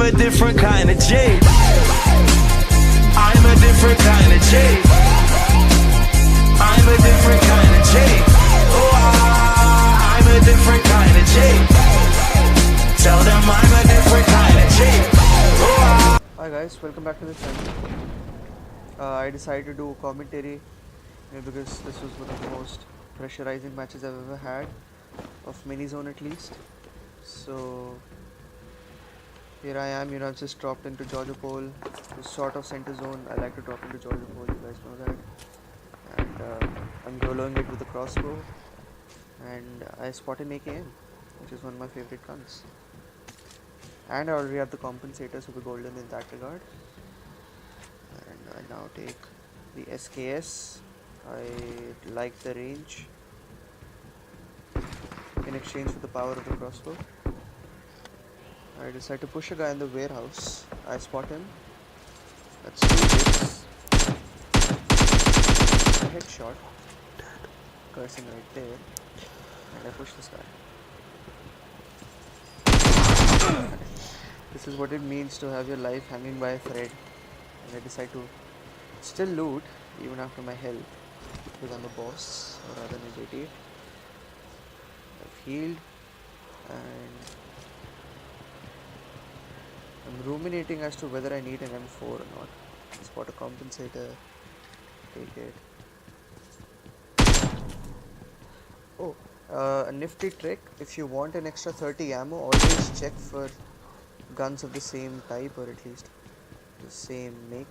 a different kind of J. I'm a different kind of J. I'm a different kind of J. Oh, I'm a different kind of J. Tell them I'm a different kind of J. Oh, Hi guys, welcome back to the channel. I decided to do commentary because this was one of the most pressurizing matches I've ever had, of mini zone at least. So here I am, I've just dropped into Georgia Pole, sort of center zone. I like to drop into Georgia Pole, you guys know that. And I'm rolling it with a crossbow, and I spot an AKM, which is one of my favorite guns. And I already have the compensator, so we're golden in that regard. And I now take the SKS. I like the range in exchange for the power of the crossbow. I decide to push a guy in the warehouse. I spot him. That's 2 hits. A headshot. Cursing right there. And I push this guy. This is what it means to have your life hanging by a thread. And I decide to still loot even after my health, because I'm a boss, or rather an idiot. I've healed and I'm ruminating as to whether I need an M4 or not. I spot a compensator, take it. Oh, a nifty trick: if you want an extra 30 ammo, always check for guns of the same type, or at least the same make,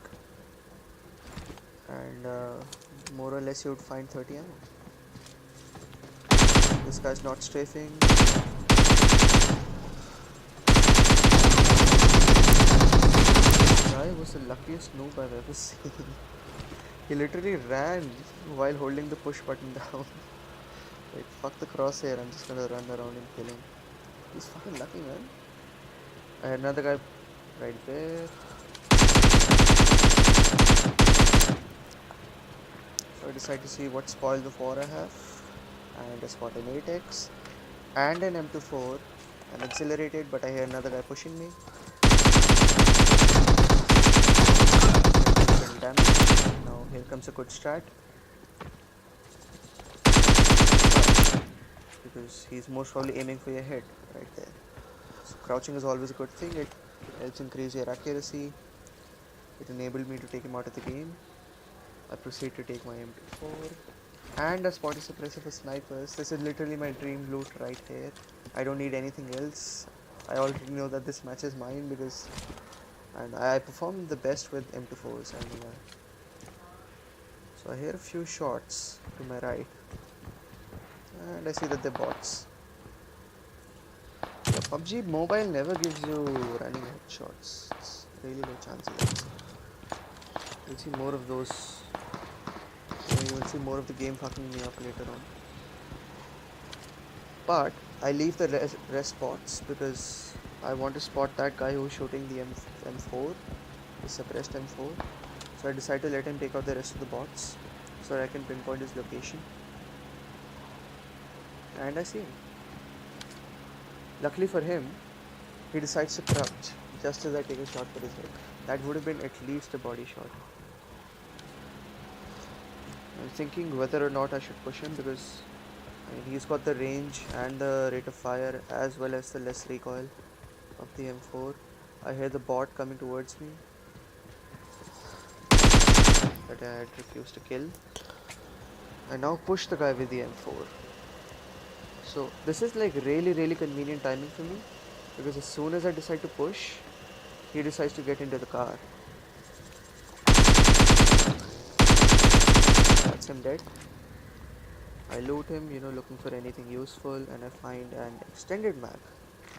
and more or less you would find 30 ammo. This guy's not strafing. This guy was the luckiest noob I've ever seen. He literally ran while holding the push button down. Wait, fuck the crosshair, I'm just gonna run around and kill him. He's fucking lucky, man. I had another guy right there. So I decide to see what spoils of war I have, and I spot an 8x and an M24. I'm accelerated, but I hear another guy pushing me. Damage. Now here comes a good strat, because he's most probably aiming for your head right there. So crouching is always a good thing. It helps increase your accuracy. It enabled me to take him out of the game. I proceed to take my M24 and a spotty suppressor for snipers. This is literally my dream loot right here. I don't need anything else. I already know that this match is mine, because I perform the best with M24s. So I hear a few shots to my right, and I see that they're bots. Yeah, PUBG Mobile never gives you running headshots. It's really low chances. You'll see more of those. You will see more of the game fucking me up later on. But I leave the rest spots because I want to spot that guy who's shooting the M4, the suppressed M4. So I decide to let him take out the rest of the bots so that I can pinpoint his location. And I see him. Luckily for him, he decides to crouch just as I take a shot for his head. That would have been at least a body shot. I'm thinking whether or not I should push him, because he's got the range and the rate of fire as well as the less recoil of the M4. I hear the bot coming towards me that I had refused to kill. I now push the guy with the M4. So this is like really convenient timing for me, because as soon as I decide to push, he decides to get into the car. That's him dead. I loot him, looking for anything useful, and I find an extended mag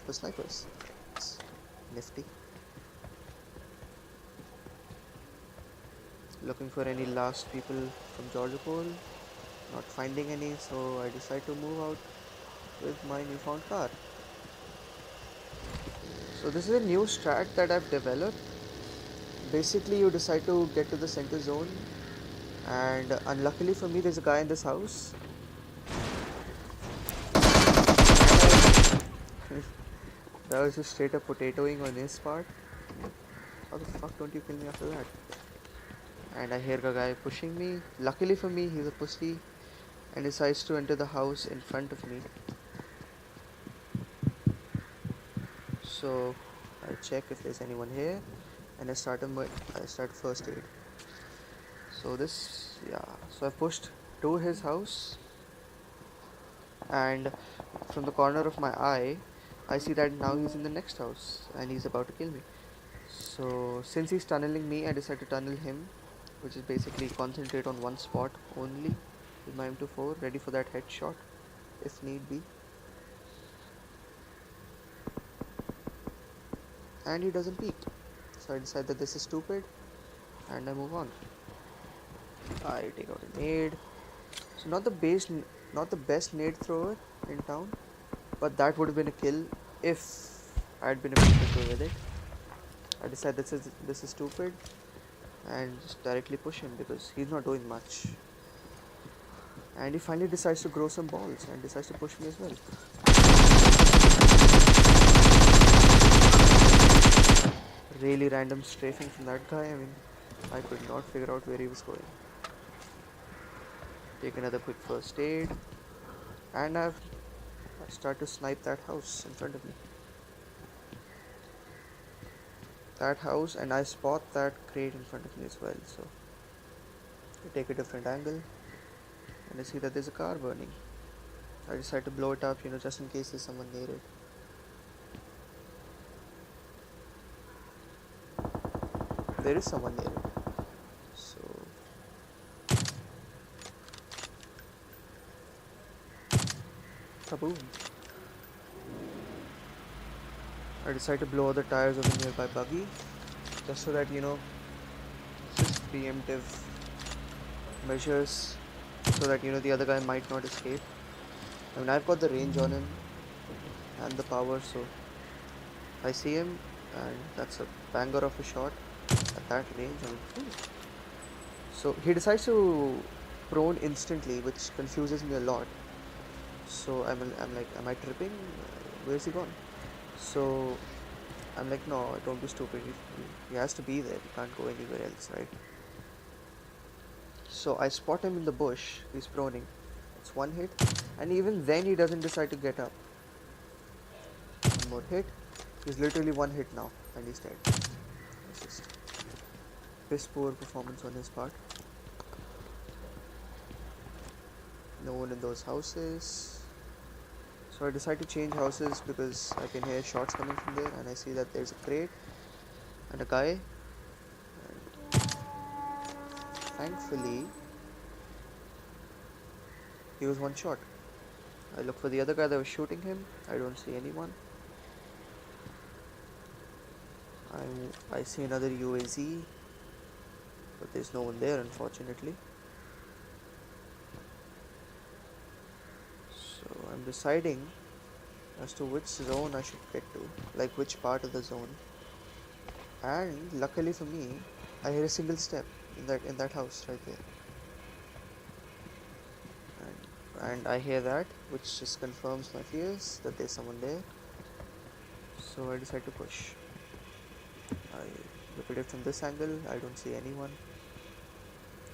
for snipers. It's nifty. Looking for any last people from Georgia Pole, not finding any, so I decide to move out with my newfound car. So this is a new strat that I've developed. Basically, you decide to get to the center zone, and unluckily for me, there's a guy in this house. That was just straight up potatoing on his part. How the fuck don't you kill me after that? And I hear a guy pushing me. Luckily for me, he's a pussy and decides to enter the house in front of me. So I check if there's anyone here, and I start first aid. So so I pushed to his house, and from the corner of my eye, I see that now he's in the next house and he's about to kill me. So since he's tunneling me, I decide to tunnel him, which is basically concentrate on one spot only with my M24, ready for that headshot if need be. And he doesn't peek. So I decide that this is stupid and I move on. I take out a nade. So not the best nade thrower in town, but that would have been a kill if I had been able to get away with it. I decide this is stupid and just directly push him because he's not doing much. And he finally decides to grow some balls and decides to push me as well. Really random strafing from that guy. I mean, I could not figure out where he was going. Take another quick first aid, and I start to snipe that house in front of me. That house, and I spot that crate in front of me as well. So I take a different angle, and I see that there's a car burning. I decide to blow it up, just in case there's someone near it. There is someone near it. So kaboom. I decide to blow the tires of the nearby buggy, just so that just preemptive measures, so that the other guy might not escape. I mean, I've got the range on him and the power, so I see him, and that's a banger of a shot at that range. So he decides to prone instantly, which confuses me a lot. So I'm like, am I tripping? Where's he gone? So I'm like, no, don't be stupid. He has to be there. He can't go anywhere else, right? So I spot him in the bush. He's proning. It's one hit, and even then he doesn't decide to get up. One more hit. He's literally one hit now, and he's dead. It's just piss poor performance on his part. No one in those houses. So I decide to change houses because I can hear shots coming from there, and I see that there's a crate and a guy. And thankfully, he was one shot. I look for the other guy that was shooting him. I don't see anyone. I see another UAZ, but there's no one there, unfortunately. So I'm deciding as to which zone I should get to, like which part of the zone. And luckily for me, I hear a single step in that house right there. And I hear that, which just confirms my fears that there's someone there. So I decide to push. I look at it from this angle. I don't see anyone.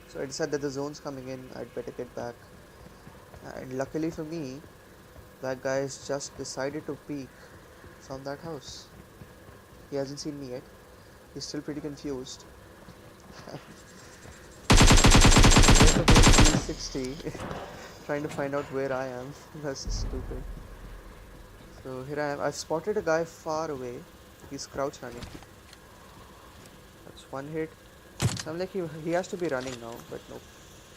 So I decide that the zone's coming in. I'd better get back. And luckily for me, that guy has just decided to peek from that house. He hasn't seen me yet. He's still pretty confused. 360 trying to find out where I am. That's just stupid. So here I am. I've spotted a guy far away. He's crouch running. That's one hit. So I'm like, he has to be running now, but nope.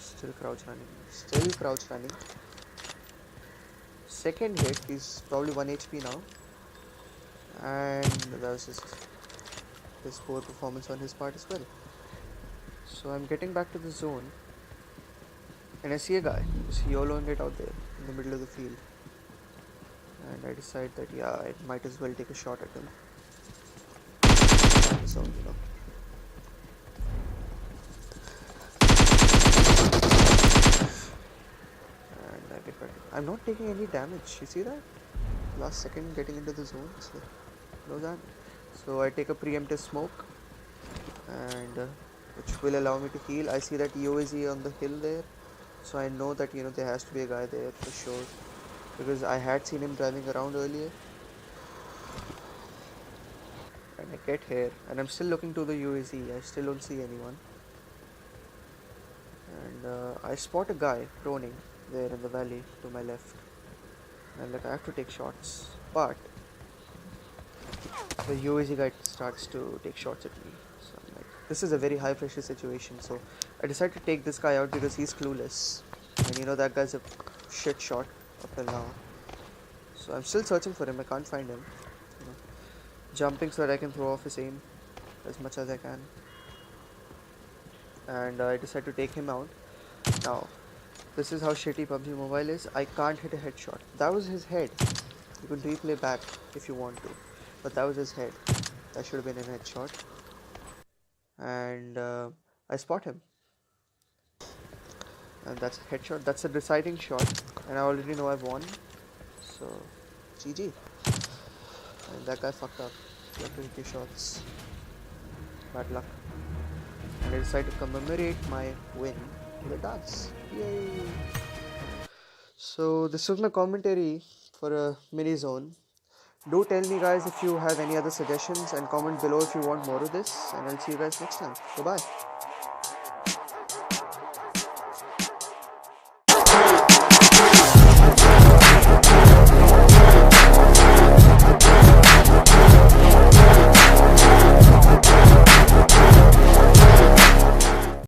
Still crouch running. Second hit, he's probably 1 HP now. And that was just his poor performance on his part as well. So I'm getting back to the zone, and I see a guy just YOLOing it out there in the middle of the field. And I decide that I might as well take a shot at him. So, and I get back. I'm not taking any damage. You see that? Last second getting into the zone. So know that. So I take a preemptive smoke, and which will allow me to heal. I see that UAZ on the hill there, so I know that there has to be a guy there for sure, because I had seen him driving around earlier. And I get here, and I'm still looking to the UAZ. I still don't see anyone, and I spot a guy proning there in the valley to my left. And like I have to take shots, but the UAZ guy starts to take shots at me. So I'm like, this is a very high pressure situation. So I decide to take this guy out because he's clueless, and that guy's a shit shot up till now. So I'm still searching for him. I can't find him. You know, jumping so that I can throw off his aim as much as I can, and I decide to take him out. Now, this is how shitty PUBG Mobile is. I can't hit a headshot. That was his head. You can replay back if you want to, but that was his head. That should have been a headshot. And I spot him, and that's a headshot. That's a deciding shot, and I already know I've won. So, GG. And that guy fucked up. You have to hit your shots. Bad luck. And I decide to commemorate my win with a dance. Yay! So this was my commentary for a mini zone. Do tell me guys if you have any other suggestions, and comment below if you want more of this, and I'll see you guys next time. Bye bye.